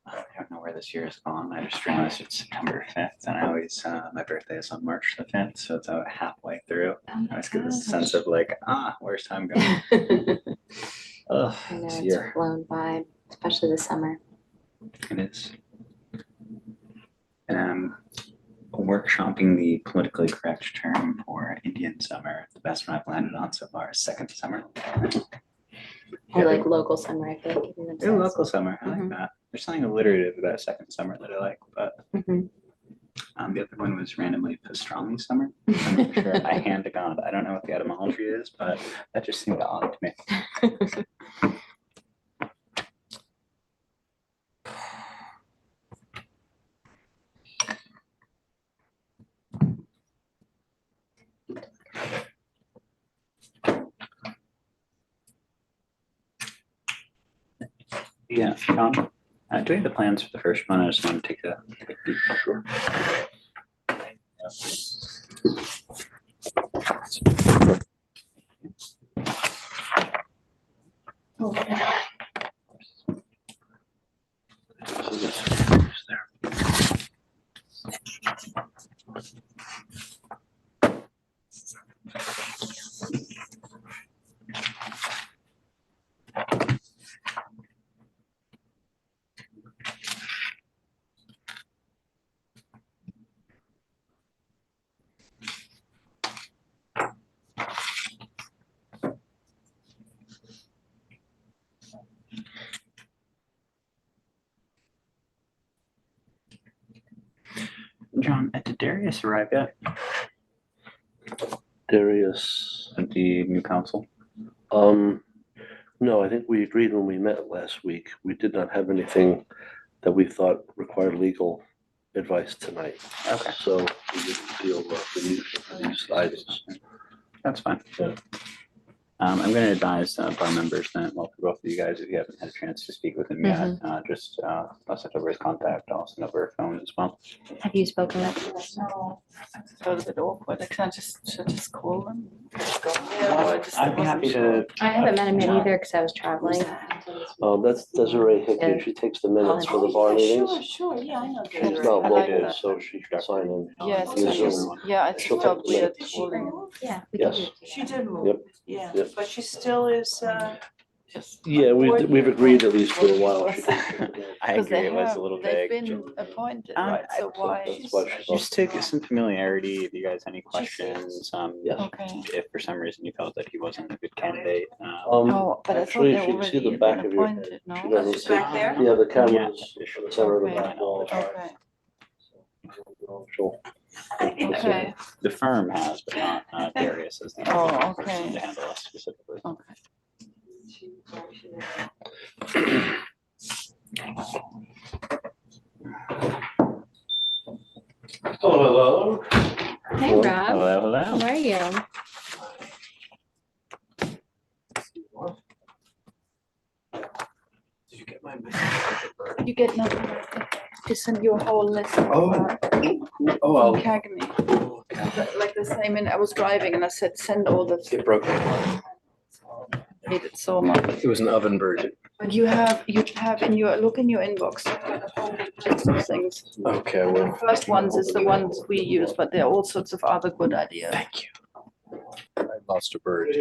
I don't know where this year has gone. I just realized it's September 5th, and I always, my birthday is on March the 5th, so it's about halfway through. I always get this sense of like, where's time going? Oh, I know this it's year. flown by, especially this summer. It is. And I'm workshopping the politically correct term for Indian summer. The best one I've landed on so far is second summer. Or like local summer, I feel like giving them Yeah, sense. local summer. I like that. There's something alliterative about second summer that I like, but Mhm. the other one was randomly pastrami summer. I'm not sure. I hand to God. I don't know what the etymology is, but that just seemed odd to me. Yeah, John, doing the plans for the first one, I just want to take a quick peek. Sure. John, did Darius arrive yet? Darius, The new council? no, I think we agreed when we met last week, we did not have anything that we thought required legal advice tonight. Okay, So we didn't feel these items. that's fine. Yeah. I'm going to advise bar members that, well, for both of you guys, if you haven't had a chance to speak with him yet, just I'll send over his contact. I'll send over a phone as well. Have you spoken with them? No, it's a little bit awkward. Like, should I just call them? I'd be happy to. I haven't met him yet either because I was traveling. That's Desiree Hickey. She takes the minutes for the bar meetings. Sure, yeah, I know. She's Desiree. not I like local, that. so she can sign in. Yes, on Zoom. I She'll just felt take the weird minutes. calling. Yeah. We can Yes. do it. She did move. Yep. Yeah, Yep. but she still is, Just Yeah, we've agreed at least for a while. She can take the minutes. I because agree. It was a little they've vague. been appointed, Um, right? So why? That's why she's Just to get some familiarity, if you guys have any questions, Yes. Okay. if for some reason you felt that he wasn't a good candidate. Oh, but I thought Actually, they if you can see already the back been of your head. appointed, no? She doesn't Just see. back there? Yeah, the Yeah. camera's in the center of the Okay. back wall. Okay. She'll- Okay. The firm has, but not Darius as the Oh, person okay. to handle us specifically. Okay. Hello. Hey, Rob. Hello, hello. How are you? Did you get my You get nothing. To send you a whole list. Oh, Cagney. Like the same, and I was driving and I said, send all the. it broke. Hate it so much. It was an oven version. But you have in your, look in your inbox, you've got a whole list of things. Okay, The well, first ones is the ones we use, but there are all sorts of other good ideas. thank you. I lost a bird.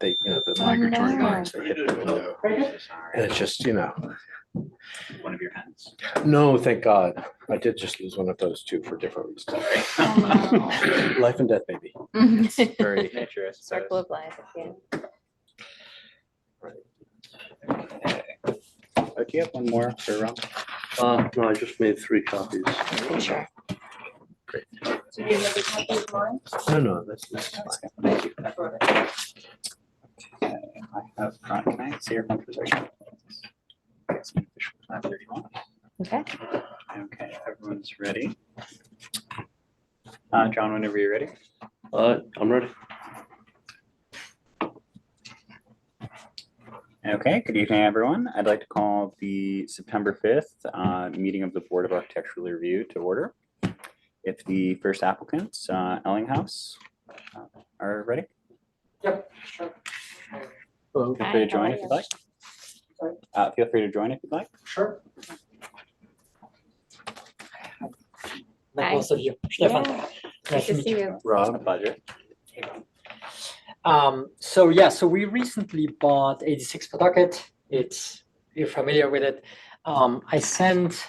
They, the migratory no. birds, they hit the window. And it's just, One of your hands. no, thank God. I did just lose one of those two for different reasons. Oh, Life and death, baby. no. Very interesting. Circle of life. Yeah. Do you have one more for Rob? No, I just made 3 copies. Sure. Do you have a copy of mine? No, that's fine. Thank you. I brought it. Okay. I have, can I see your conversation? It's official 5:31. Okay. Okay, everyone's ready. John, whenever you're ready. I'm ready. Okay, good evening, everyone. I'd like to call the September 5th meeting of the Board of Architectural Review to order. If the first applicants, Ellinghaus, are ready. Yep, sure. Feel free to join if you'd like. Feel free to join if you'd like. Sure. Like Hi. most of you. Stefan. Yeah. Nice to to meet see you. you. Rob, a pleasure. So we recently bought 86 Pawtucket. You're familiar with it. I sent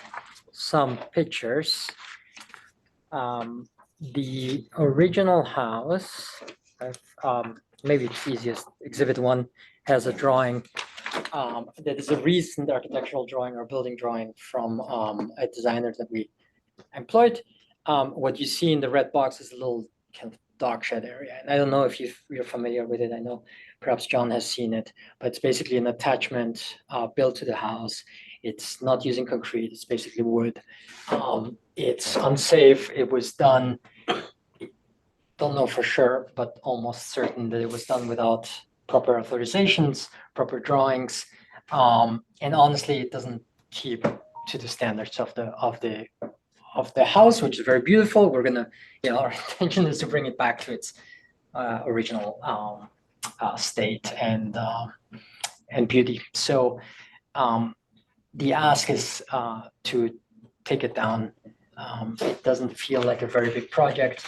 some pictures. The original house, maybe it's easiest, Exhibit 1 has a drawing that is a recent architectural drawing or building drawing from a designer that we employed. What you see in the red box is a little kind of dog shed area. And I don't know if you're familiar with it. I know perhaps John has seen it, but it's basically an attachment built to the house. It's not using concrete, it's basically wood. It's unsafe. It was done, don't know for sure, but almost certain that it was done without proper authorizations, proper drawings. And honestly, it doesn't keep to the standards of the house, which is very beautiful. We're gonna, our intention is to bring it back to its original state and beauty. So the ask is to take it down. It doesn't feel like a very big project.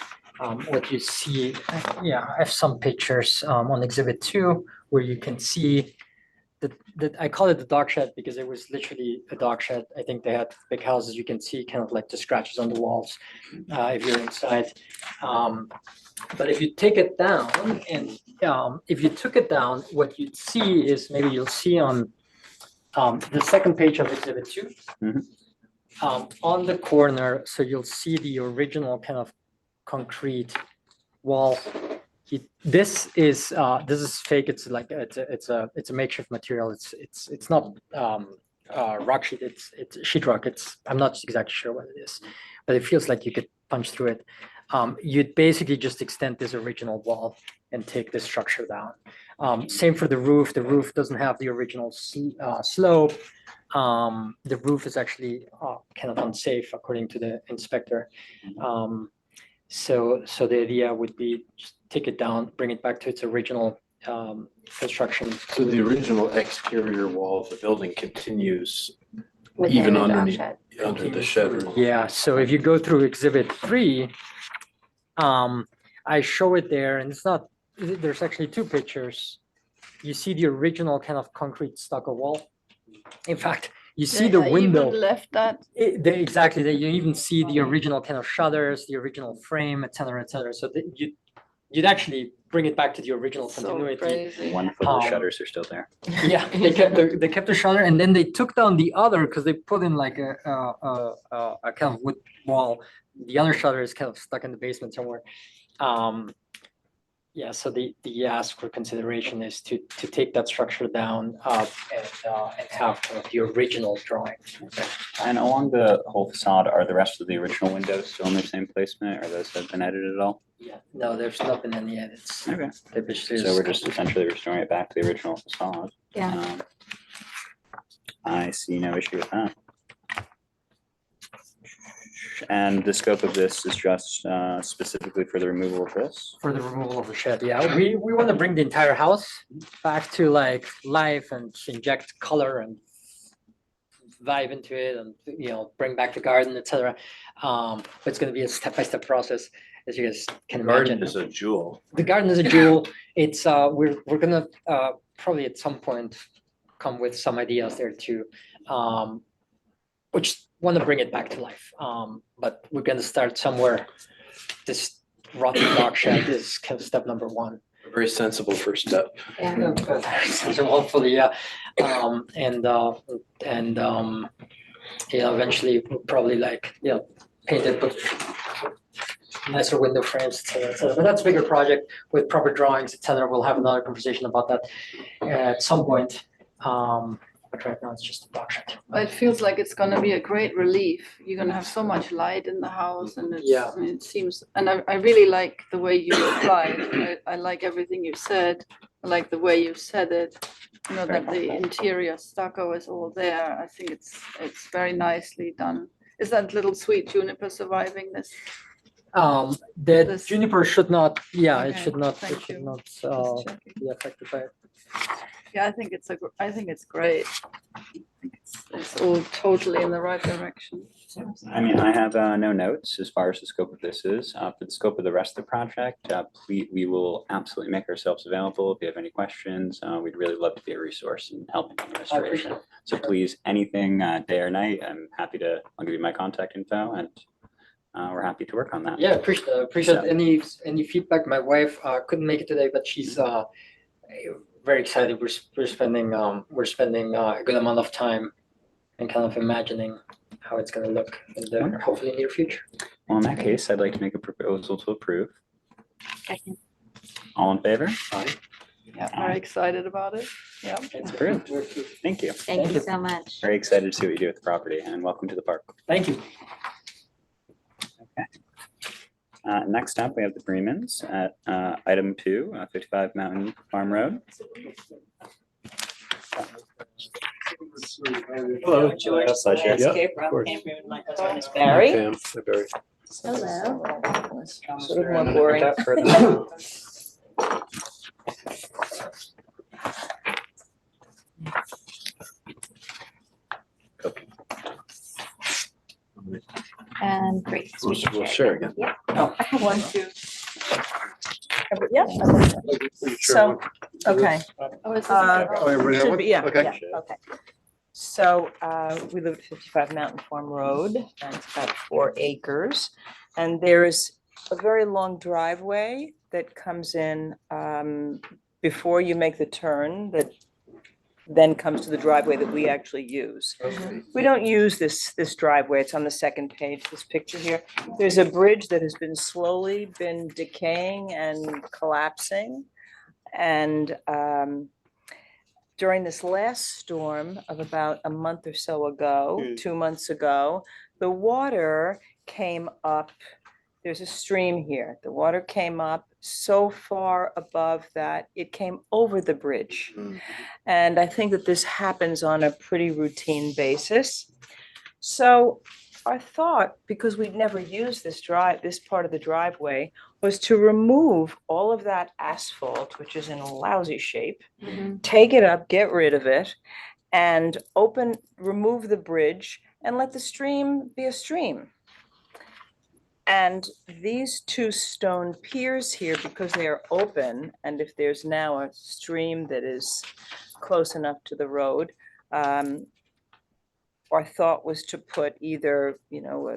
What you see, I have some pictures on Exhibit 2 where you can see that I call it the dog shed because it was literally a dog shed. I think they had big houses. You can see kind of like the scratches on the walls if you're inside. But if you take it down and if you took it down, what you'd see is maybe you'll see on the second page of Exhibit 2. On the corner, so you'll see the original kind of concrete wall. This is fake. It's like it's a makeshift material. It's not rock sheet. It's sheetrock. I'm not exactly sure what it is, but it feels like you could punch through it. You'd basically just extend this original wall and take this structure down. Same for the roof. The roof doesn't have the original slope. The roof is actually kind of unsafe according to the inspector. So the idea would be just take it down, bring it back to its original construction. So the original exterior wall of the building continues Within even the dog underneath, shed. under the shed. Yeah, so if you go through Exhibit 3, I show it there, and it's not, there's actually two pictures. You see the original kind of concrete stucco wall. In fact, you see the I window. even left that. Exactly, you even see the original kind of shutters, the original frame, et cetera, et cetera. So you'd actually bring it back to the original So continuity. crazy. Wonderful, the shutters are still there. Yeah, they kept the shutter, and then they took down the other because they put in like a kind of wood wall. The other shutter is kind of stuck in the basement somewhere. Yeah, so the ask for consideration is to take that structure down and have kind of the original drawing. And along the whole facade, are the rest of the original windows still in the same placement, or those have been edited at all? Yeah, no, there's not been any edits. Okay. They basically So we're just essentially restoring it back to the original facade. Yeah. I see no issue with that. And the scope of this is just specifically for the removal of this? For the removal of the shed, yeah. We want to bring the entire house back to like life and inject color and vibe into it and, bring back the garden, etc. But it's going to be a step-by-step process, as you guys can imagine. Garden is a jewel. The garden is a jewel. It's we're gonna probably at some point come with some ideas there too, which want to bring it back to life. But we're gonna start somewhere. This rotten dog shed is kind of step number one. A very sensible first step. Yeah. So hopefully, yeah, eventually we'll probably paint it, but nicer window frames, et cetera, et cetera. But that's a bigger project with proper drawings, et cetera. We'll have another conversation about that at some point. But right now it's just a box shot. It feels like it's gonna be a great relief. You're gonna have so much light in the house and it's, Yeah. I mean, it seems, and I really like the way you applied. I like everything you said. I like the way you said it. You know, that the interior stucco is all there. I think it's very nicely done. Is that little sweet juniper surviving this? The This- juniper should not, yeah, it Okay, should not, thank it should you. not Just checking. be affected by it. Yeah, I think it's great. I think it's all totally in the right direction. I mean, I have no notes as far as the scope of this is. For the scope of the rest of the project, we will absolutely make ourselves available. If you have any questions, we'd really love to be a resource in helping in the I appreciate restoration. it. So please, anything, day or night, I'll give you my contact info and we're happy to work on that. Yeah, appreciate any feedback. My wife couldn't make it today, but she's very excited. We're spending a good amount of time and kind of imagining how it's gonna look in the Wonderful. hopefully near future. Well, in that case, I'd like to make a proposal to approve. Second. All in favor? Yeah, very excited about it. Yeah. It's approved. Thank you. Thank you so much. Very excited to see what you do with the property and welcome to the park. Thank you. Next up, we have the Bremans at item 2, 55 Mountain Farm Road. Hello. George, Pleasure. landscape, of Rob course. Cameron, my husband is Barry. Pam, hi, Barry. Hello. Sort of more boring. And great. We'll share again. Yeah. Oh, I have one, two. Yeah, so, okay. Oh, it's Uh, Oh, everybody have Should one? be, yeah, Okay. yeah, okay. So, we live at 55 Mountain Farm Road, and it's about 4 acres. And there's a very long driveway that comes in, before you make the turn, that then comes to the driveway that we actually use. We don't use this driveway. It's on the second page, this picture here. There's a bridge that has been slowly been decaying and collapsing. And during this last storm of about a month or so ago, 2 months ago, the water came up. There's a stream here. The water came up so far above that it came over the bridge. And I think that this happens on a pretty routine basis. So our thought, because we'd never used this part of the driveway, was to remove all of that asphalt, which is in a lousy shape, take it up, get rid of it, and remove the bridge and let the stream be a stream. And these 2 stone piers here, because they are open, and if there's now a stream that is close enough to the road, our thought was to put either,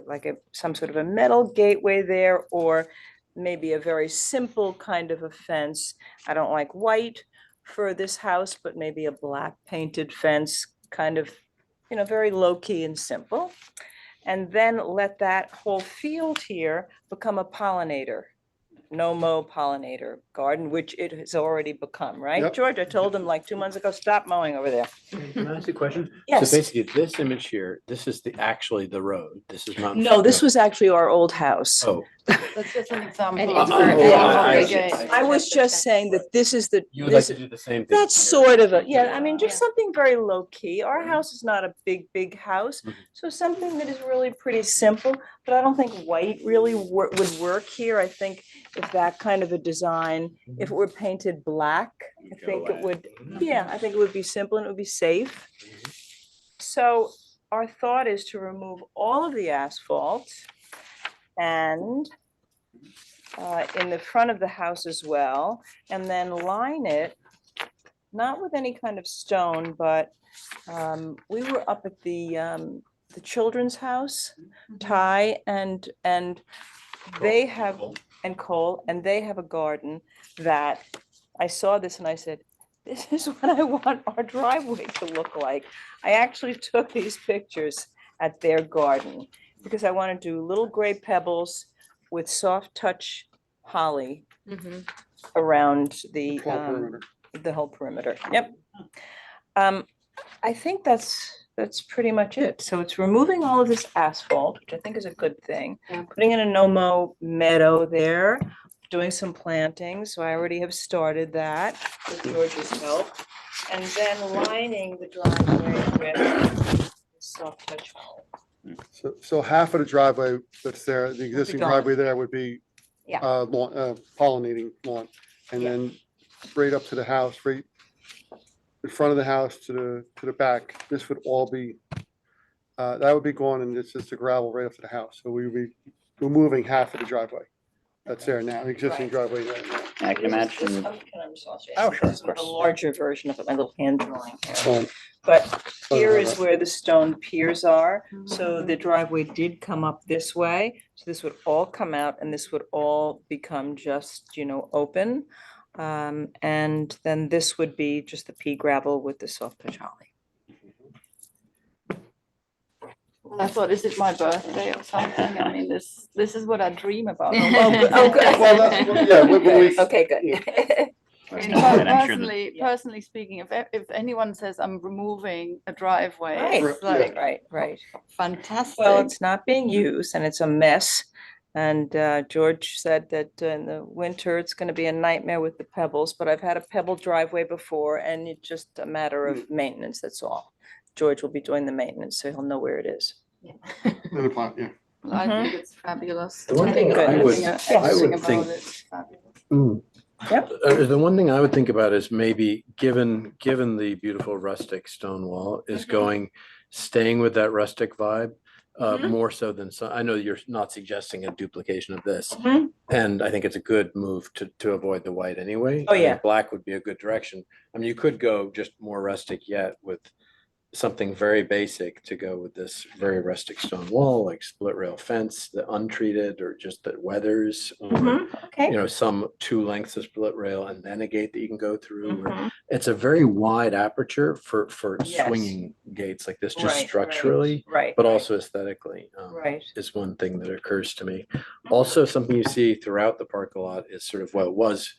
like some sort of a metal gateway there, or maybe a very simple kind of a fence. I don't like white for this house, but maybe a black painted fence, kind of, very low key and simple. And then let that whole field here become a pollinator, no-mow pollinator garden, which it has already become, right? Yep. George, I told him like 2 months ago, stop mowing over there. Can I ask you a question? Yes. So basically, this image here, this is actually the road. This is Mountain. No, Farm this Road. was actually our old house. Oh, That's just an example. And of it's the- for- I Okay. see. I was just saying that this is the, you would like this to is- do the same thing. that's sort of a, yeah, I mean, just something very low key. Our house is not a big house. Mhm. So something that is really pretty simple, but I don't think white really would work here. I think if that kind of a design, if it were painted black, I think it would, yeah, I think it would be simple and it would be safe. So our thought is to remove all of the asphalt and in the front of the house as well, and then line it, not with any kind of stone, but we were up at the children's house, Ty and they have, and Cole, and they have a garden that I saw this and I said, this is what I want our driveway to look like. I actually took these pictures at their garden because I want to do little gray pebbles, with soft touch holly Mhm. around the, Whole perimeter. the whole perimeter. Yep. I think that's pretty much it. So it's removing all of this asphalt, which I think is a good thing. Yeah. Putting in a no-mow meadow there, doing some planting. So I already have started that with George's help. And then lining the driveway with soft touch holly. So half of the driveway that's there, the existing gone. driveway there would be Yeah. lawn, pollinating lawn. And Yeah. then right up to the house, right in front of the house to the back, this would all be, that would be gone and it's just a gravel right up to the house. So we would be removing half of the driveway that's there now, the existing Right. driveway there now. I can imagine. Can I just also Oh, ask- sure, this of is course. A larger version of it, my little hand drawing here. So, But here about is that. where the stone piers are. So the driveway did come up this way. So this would all come out and this would all become just, open. And then this would be just the pea gravel with the soft touch holly. I thought, is it my birthday or something? I mean, this is what I dream about. Oh, good. Well, that's, yeah, when we, Okay, good. Let's And not per- do it. I'm sure that- personally speaking, if anyone says I'm removing a driveway, Right, it's like right. fantastic. Well, it's not being used and it's a mess. And George said that in the winter, it's going to be a nightmare with the pebbles, but I've had a pebble driveway before and it's just a matter of maintenance, that's all. George will be doing the maintenance, so he'll know where it is. in the plant, yeah. Well, I think it's fabulous. The one thing I would, I Everything would about think, it's fabulous. Yep. the one thing I would think about is maybe given the beautiful rustic stone wall is staying with that rustic vibe. More so than some, I know you're not suggesting a duplication of this. Mhm. And I think it's a good move to avoid the white anyway. Oh, I think yeah. Black would be a good direction. I mean, you could go just more rustic yet with something very basic to go with this very rustic stone wall, like split rail fence, the untreated or just the weathers. Or, Okay. some 2 lengths of split rail and then a gate that you can go through. or- Mhm. It's a very wide aperture for Yes. swinging gates like this, just Right, right. structurally, Right. but also aesthetically. Right. Is one thing that occurs to me. Also, something you see throughout the park a lot is sort of what was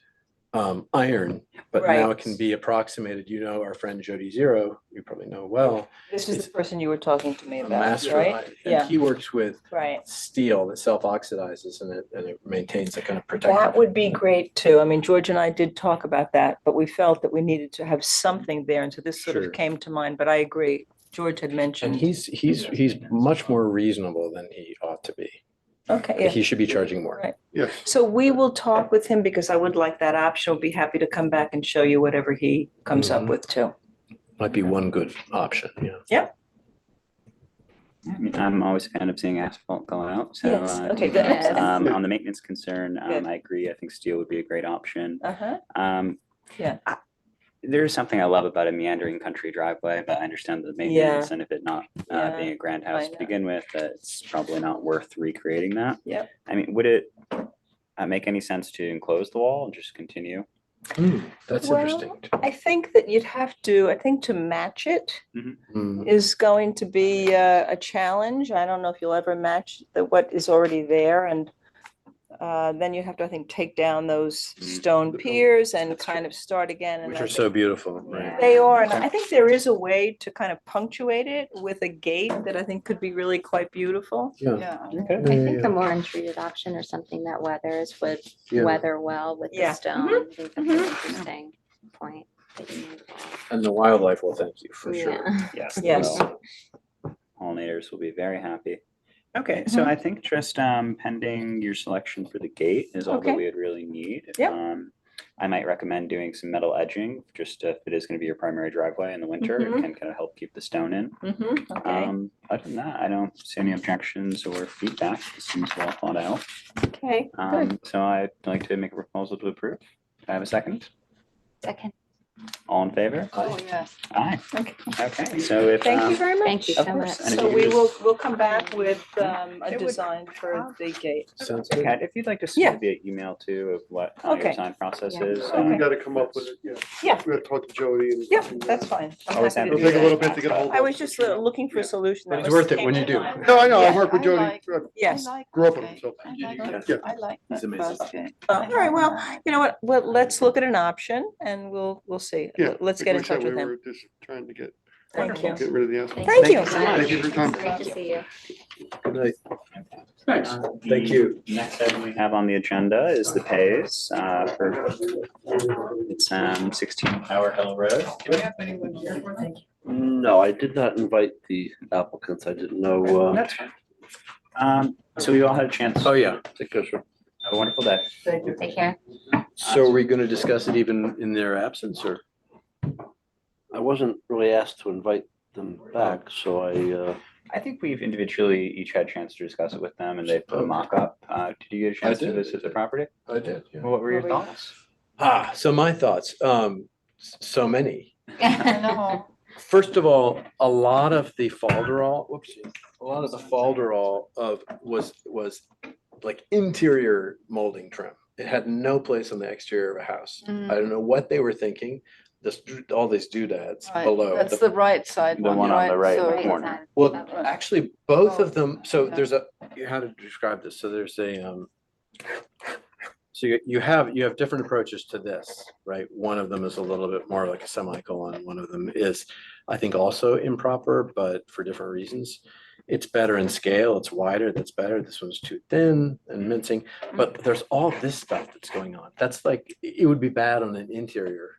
iron, but now it can Right. be approximated. Our friend Jody Zero, you probably know well, This is the person you were talking to me a about, master, right? and Yeah. he works with Right. steel that self-oxidizes and it maintains a kind of protective. That would be great too. I mean, George and I did talk about that, but we felt that we needed to have something there. And so this sort Sure. of came to mind, but I agree. George had And mentioned, he's much more reasonable than he ought to be. okay, yeah. He should be charging more. Right. Yes. So we will talk with him because I would like that option. We'll be happy to come back and show you whatever he comes up Mhm. with too. Might be one good option, yeah. I mean, I'm always a fan of seeing asphalt go out, so. Yes, okay, good. Yes. On the maintenance concern, Good. I agree. I think steel would be a great option. Uh-huh. Yeah. There's something I love about a meandering country driveway, but I understand the maintenance and if it not Yeah, being a grand I house to know. begin with, it's probably not worth recreating that. Yep. I mean, would it make any sense to enclose the wall and just continue? That's Well, interesting. I think that you'd have to, I think to match it Mm. is going to be a challenge. I don't know if you'll ever match what is already there and then you have to, I think, take down those stone piers and That's true. kind of start again. And Which I are so think beautiful, right? They are, and I think there is a way to kind of punctuate it with a gate that I think could be really quite beautiful. Yeah. Yeah. Okay. I think the more untreated option or something that weathers would Yeah. weather well with the Yeah. stone. I think that's an interesting point that you made. And the wildlife will thank you for sure. Yeah. Yes. Yes. well, Pollinators will be very happy. Okay, so I think just pending your selection for the gate is all Okay. that we would really need. Yep. I might recommend doing some metal edging, just if it is going to be your primary driveway in the winter, it Mhm. can kind of help keep the stone in. Okay, Other than that, I don't see any objections or feedback. It seems well thought out. okay, good. So I'd like to make a proposal to approve. Do I have a second? Second. All in favor? Oh, yes. Aye. Okay. Okay, so if. Thank you very much. Thank you Of so course. much. And if So you we could will, just- we'll come back with a It would- design for the gate. Sounds Okay, good. if you'd like to Yeah. send via email too of what your Okay. design process Yeah. is. We gotta come up with it, yeah. Yeah. We gotta talk to Jody and. Yeah, that's fine. I'm Always happy to happy do It'll take a that. little bit to get hold of. I was just looking for a solution. But that it's was worth it when you do. tangible. No, I know, I Yeah, work with I Jody, like- Yes. grew up with him, so. I like Yeah. that. I like He's that amazing. first gate. All right, well, you know what, well, let's look at an option and we'll see. Yeah. Let's like get we in said, touch with we him. were just trying to get Thank you. rid of the asphalt. Thank you. so much. Thank you for your time. Great to see you. Good night. Thanks. Thank you. Next item we have on the agenda is the pays for, it's 16 Tower Hill Road. Do we have anyone here for that? No, I did not invite the applicants. I didn't know, That's fine. So we all had a chance. Oh, yeah. take care, sir. Have a wonderful day. Take care. So are we going to discuss it even in their absence or? I wasn't really asked to invite them back, so I think we've individually each had a chance to discuss it with them and they put a mock-up. Did you get a chance to did. visit the property? I did, yeah. What were your What were your- thoughts? So my thoughts, so many. I know. First of all, a lot of the falderall, whoopsie, a lot of the falderall was like interior molding trim. It had no place on the exterior of a house. I don't know what they were thinking. This, all these doodads Right, below. That's the right side The one, one on the right So- Right corner. side. Well, That one. actually, both Oh, of them, so yeah. there's a, how to describe this? So there's a, so you have different approaches to this, right? One of them is a little bit more like a semicolon. One of them is, I think, also improper, but for different reasons. It's better in scale, it's wider, that's better. This one's too thin and mincing, but there's all this stuff that's going on. That's like, it would be bad on an interior,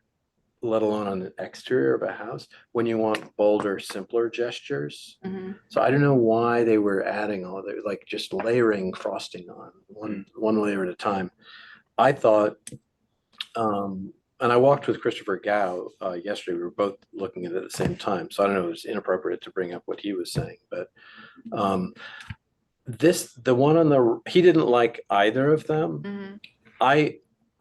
let alone on the exterior of a house, when you want bolder, simpler gestures. Mhm. So I don't know why they were adding all the, like, just layering frosting on one layer at a time. I thought, and I walked with Christopher Gao yesterday. We were both looking at it at the same time. So I don't know, it was inappropriate to bring up what he was saying, but the one on the, he didn't like either of them. Mhm.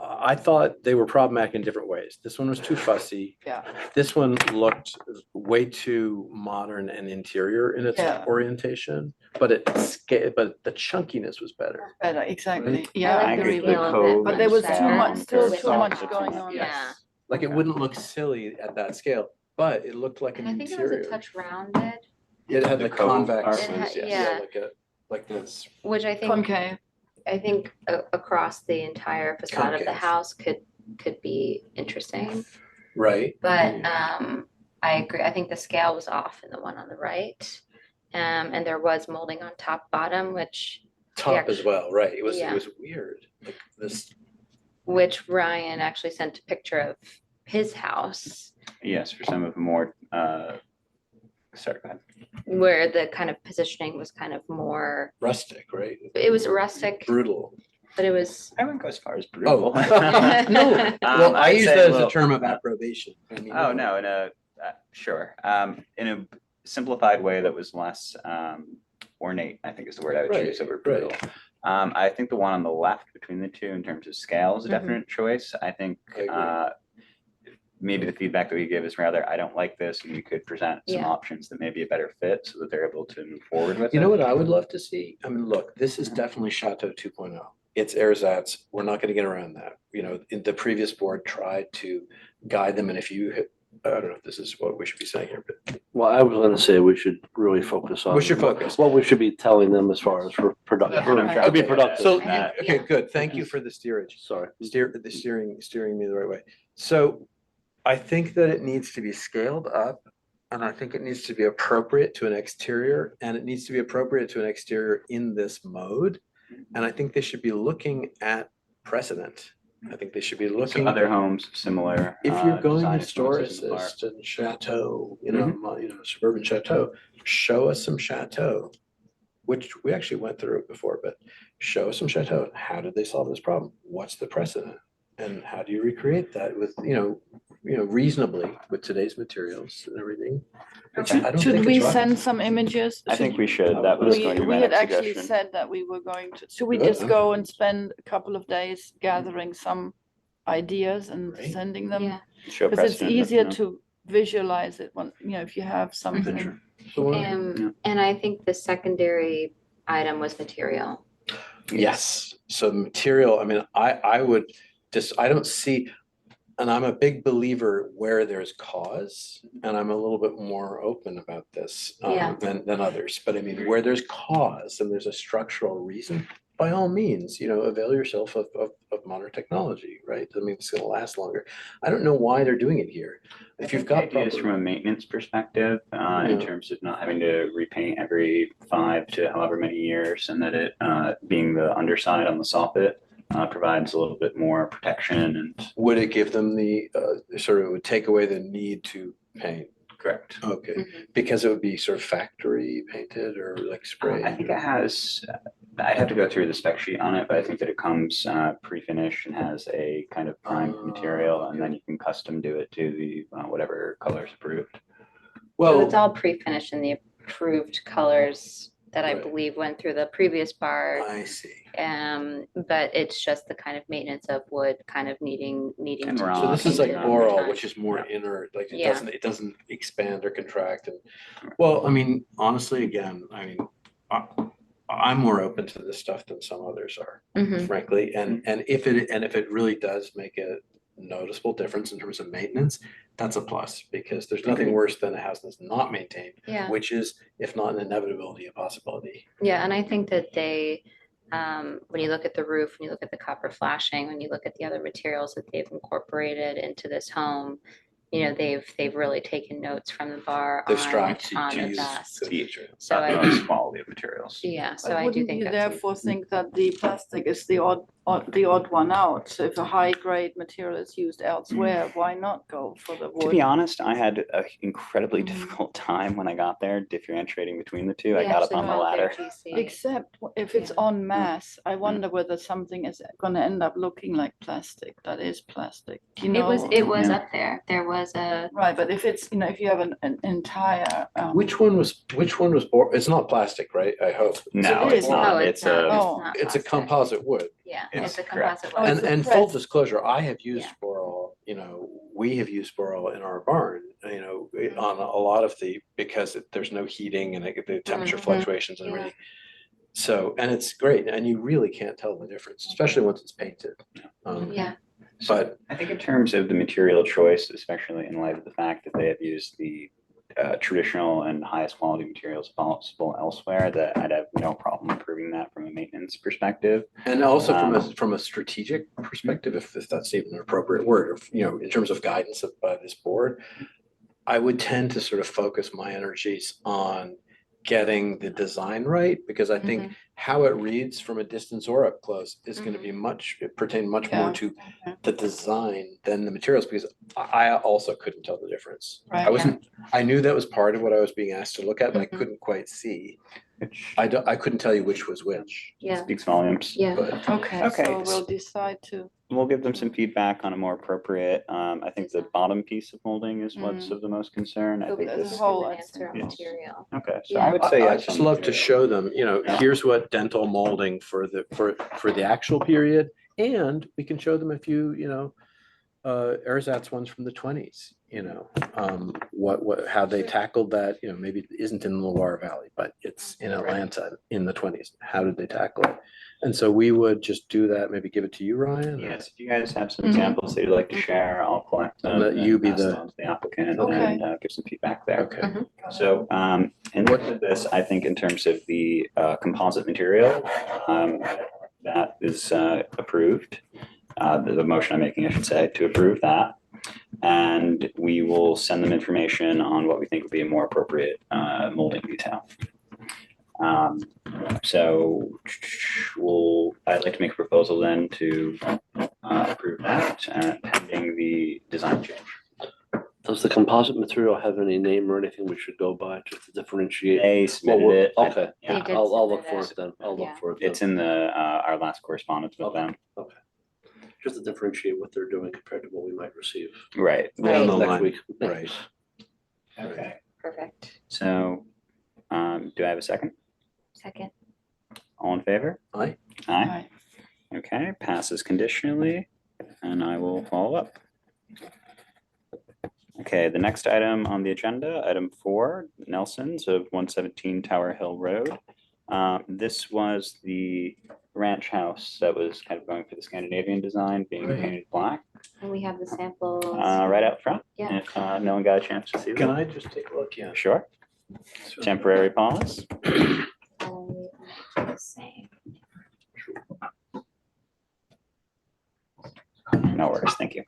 I thought they were problematic in different ways. This one was too fussy. Yeah. This one looked way too modern and interior in its Yeah. orientation, but but the chunkiness was better. Better, exactly. Right? Yeah, I I like agree the with feel that. of cove it But there was much too better much, and still with too the- much going on. Yeah, Like it wouldn't look silly at that scale, but it looked like an and I think it was a interior. touch rounded, It had The the cove convex, part was- yes, yeah. like this. which I think, Concave. across the entire facade of the Concave. house could be interesting. Right. But I agree, I think the scale was off in the one on the right. And there was molding on top bottom, which Top as well, right. It Yeah. was weird. Like this, Ryan actually sent a picture of his house, Yes, for some of the more, sorry, go ahead. where the kind of positioning was kind of more, rustic, right? it was rustic, Brutal. but it was, I wouldn't go as far as brutal. Oh, no. Well, I I'd use say that as a little- term of approbation. I mean, Oh, no, in a, sure. In a simplified way that was less ornate, I think is the word I would Right, choose over right. brutal. I think the one on the left between the two in terms of scale is a Mhm. definite choice. I think I agree. maybe the feedback that we give is rather, I don't like this, and we could present some Yeah. options that may be a better fit so that they're able to move forward with it. You know what I would love to see? I mean, look, this is definitely Chateau 2.0. It's ersatz. We're not going to get around that. You know, the previous board tried to guide them, and if you hit, I don't know if this is what we should be saying here, but Well, I was gonna say we should really focus on. We should focus. What we should be telling them as far as for production, That's what I'm trying to be to get at. productive. so, Yeah. okay, good. Thank you for the steerage. Sorry. Steering me the right way. So I think that it needs to be scaled up, and I think it needs to be appropriate to an exterior, and it needs to be appropriate to an exterior in this mode. And I think they should be looking at precedent. I think they should be So looking. other homes, similar. If you're going design historicist influences and chateau, suburban chateau, show us some chateau, which we actually went through it before, but show us some chateau. How did they solve this problem? What's the precedent? And how do you recreate that with, reasonably with today's materials and everything? I don't Should think we it's rocket send some images? I think Should- we should. That was We, going to be we my had next actually suggestion. said that we were going to, should we Good, just huh? go and spend a couple of days gathering some ideas and Right. sending them? yeah. Show Because it's precedent, you easier know. to visualize it when, if you have something. And I think the secondary item was material. Yes, so material, I mean, I would just, I don't see, and I'm a big believer where there's cause, and I'm a little bit more open about this Yeah. than others, but I mean, where there's cause and there's a structural reason, by all means, avail yourself of modern technology, right? I mean, it's gonna last longer. I don't know why they're doing it here. If you've got Ideas proper- from a maintenance perspective, in Yeah. terms of not having to repaint every 5 to however many years, and that it, being the underside on the soffit, provides a little bit more protection and. Would it give them the, sort of, it would take away the need to paint? Correct. Okay, Mhm. because it would be sort of factory painted or like sprayed? I think it has, I'd have to go through the spec sheet on it, but I think that it comes pre-finished and has a kind of primed material, and then you can custom do it to the whatever colors approved. So it's Well, all pre-finished in the approved colors that I Right. believe went through the previous bar. I see. But it's just the kind of maintenance of wood kind of needing And to. raw So this is like painted over boral, time. which is more inert, like Yeah. it doesn't expand or contract and, well, I mean, honestly, again, I mean, I'm more open to this stuff than some others are, Mhm. frankly, and if it really does make a noticeable difference in terms of maintenance, that's a plus, because there's nothing worse than a house that's not maintained, Yeah, which is, if not an inevitability, a possibility. yeah, and I think that when you look at the roof, when you look at the copper flashing, when you look at the other materials that they've incorporated into this home, they've really taken notes from the bar They've on strived to the use best. good material. So I, Utmost quality of materials. yeah, so But I do wouldn't think you that's. therefore think that the plastic is the odd one out? So if a high grade material is used elsewhere, why not go for the To wood? be honest, I had an incredibly Mhm. difficult time when I got there differentiating between the two. I We got up actually on the called their ladder. GC. Except if it's Yeah. en masse, I wonder whether something is gonna end up looking like plastic, that is plastic, you know? It was Yeah. up there. There was a, Right, but if it's, if you have an entire. Which one was it's not plastic, right? I hope. No, It it's is. no, not. it's It's not. a, Oh. not It's a plastic. composite wood. Yeah, Yes, it's a correct. composite Oh, wood. it's a And full press. disclosure, I have used Yeah. boral, we have used boral in our barn, on a lot of because there's no heating and the temperature Mhm. fluctuations and Yeah. everything. So, and it's great, and you really can't tell the difference, especially once it's painted. Yeah, But I think in terms of the material choice, especially in light of the fact that they have used the traditional and highest quality materials possible elsewhere, that I'd have no problem improving that from a maintenance perspective. And also from a strategic perspective, if that's even an appropriate word, in terms of guidance by this board, I would tend to sort of focus my energies on getting the design right, because I think how it reads from a distance or up close is going to be pertain much more Yeah. to the design than the materials, because I also couldn't tell the difference. Right. I knew that was part of what I was being asked to look at, but I couldn't quite see. Which I couldn't tell you which was which. yeah, speaks volumes. yeah. But Okay, Okay, so s- we'll decide to, We'll give them some feedback on a more appropriate, I think the bottom piece of molding is what's of the most concern. I It'll be think As a this, just whole, an I'd answer say on yes. material. okay, so Yeah. I would say. I'd yes just on love to material. show them, here's what dental molding for the actual period, and we can show them a few, ersatz ones from the 20s, how they tackled that, maybe it isn't in the Loire Valley, but it's in Atlanta in the 20s. How did they tackle it? And so we would just do that, maybe give it to you, Ryan. or- Yes, if you guys have some Mhm. examples that you'd like to share, I'll collect them. Let you be pass them the- on to the applicant Okay. and give some feedback there. Okay. So, in looking at this, I think in terms of the composite material, that is approved. The motion I'm making, I should say, to approve that. And we will send them information on what we think would be a more appropriate molding detail. So I'd like to make a proposal then to approve that pending the design change. Does the composite material have any name or anything we should go by just to differentiate? They submitted it. Okay, They did I'll look submit for it. it then. I'll Yeah. look for it It's then. in our last correspondence with them. Okay. Just to differentiate what they're doing compared to what we might receive Right. Right. Down the next line. week. Right. Okay. Perfect. So, do I have a second? Second. All in favor? Aye. Aye. right, Okay, passes conditionally, and I will follow up. Okay, the next item on the agenda, item 4, Nelson's of 117 Tower Hill Road. This was the ranch house that was kind of going for the Scandinavian design, being Right. painted black, And we have the samples. right out front. Yeah. If no one got a chance to see Can them. I just take a look? Yeah. Sure. Temporary pause. The same. No worries, thank you.